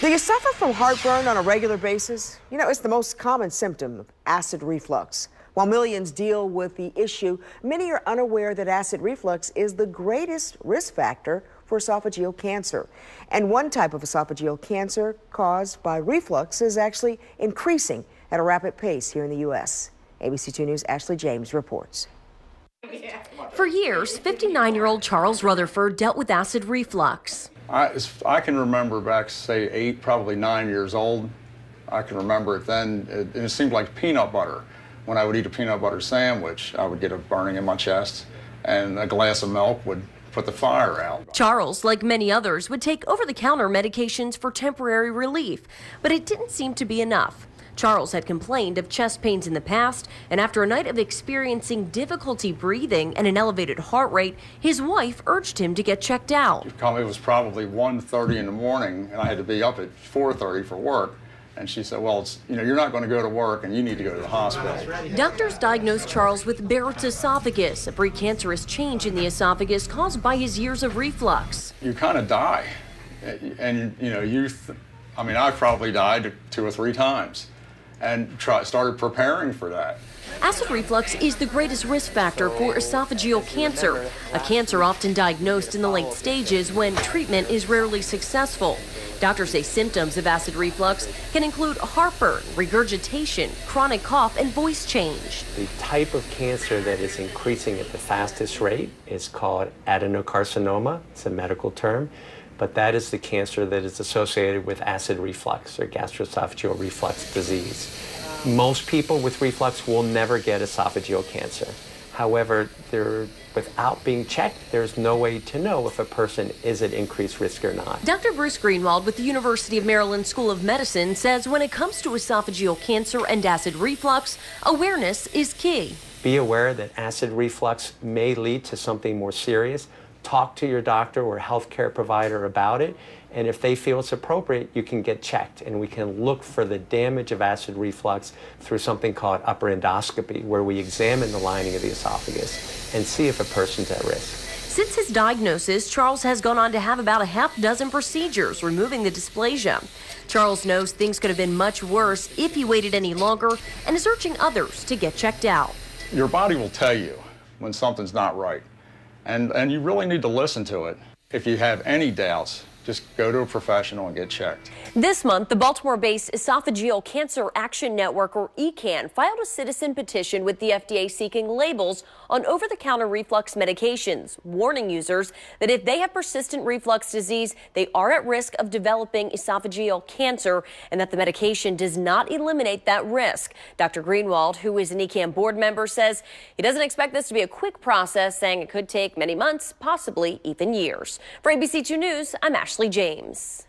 Do you suffer from heartburn on a regular basis? You know, it's the most common symptom of acid reflux. While millions deal with the issue, many are unaware that acid reflux is the greatest risk factor for esophageal cancer. And one type of esophageal cancer caused by reflux is actually increasing at a rapid pace here in the U.S. ABC 2 News' Ashley James reports. For years, 59-year-old Charles Rutherford dealt with acid reflux. I can remember back, say, 8, probably 9 years old. I can remember it then. It seemed like peanut butter. When I would eat a peanut butter sandwich, I would get a burning in my chest, and a glass of milk would put the fire out. Charles, like many others, would take over-the-counter medications for temporary relief, but it didn't seem to be enough. Charles had complained of chest pains in the past, and after a night of experiencing difficulty breathing and an elevated heart rate, his wife urged him to get checked out. It was probably 1:30 in the morning, and I had to be up at 4:30 for work. And she said, well, you're not going to go to work, and you need to go to the hospital. Doctors diagnosed Charles with Barrett's esophagus, a precancerous change in the esophagus caused by his years of reflux. You kind of die. And, I probably died 2 or 3 times. And started preparing for that. Acid reflux is the greatest risk factor for esophageal cancer, a cancer often diagnosed in the late stages when treatment is rarely successful. Doctors say symptoms of acid reflux can include heartburn, regurgitation, chronic cough, and voice change. The type of cancer that is increasing at the fastest rate is called adenocarcinoma. It's a medical term. But that is the cancer that is associated with acid reflux or gastroesophageal reflux disease. Most people with reflux will never get esophageal cancer. However, without being checked, there's no way to know if a person is at increased risk or not. Dr. Bruce Greenwald with the University of Maryland School of Medicine says when it comes to esophageal cancer and acid reflux, awareness is key. Be aware that acid reflux may lead to something more serious. Talk to your doctor or healthcare provider about it, and if they feel it's appropriate, you can get checked, and we can look for the damage of acid reflux through something called upper endoscopy, where we examine the lining of the esophagus and see if a person's at risk. Since his diagnosis, Charles has gone on to have about a half-dozen procedures, removing the dysplasia. Charles knows things could have been much worse if he waited any longer and is urging others to get checked out. Your body will tell you when something's not right. And you really need to listen to it. If you have any doubts, just go to a professional and get checked. This month, the Baltimore-based Esophageal Cancer Action Network, or ECAN, filed a citizen petition with the FDA seeking labels on over-the-counter reflux medications, warning users that if they have persistent reflux disease, they are at risk of developing esophageal cancer, and that the medication does not eliminate that risk. Dr. Greenwald, who is an ECAN board member, says he doesn't expect this to be a quick process, saying it could take many months, possibly even years. For ABC 2 News, I'm Ashley James.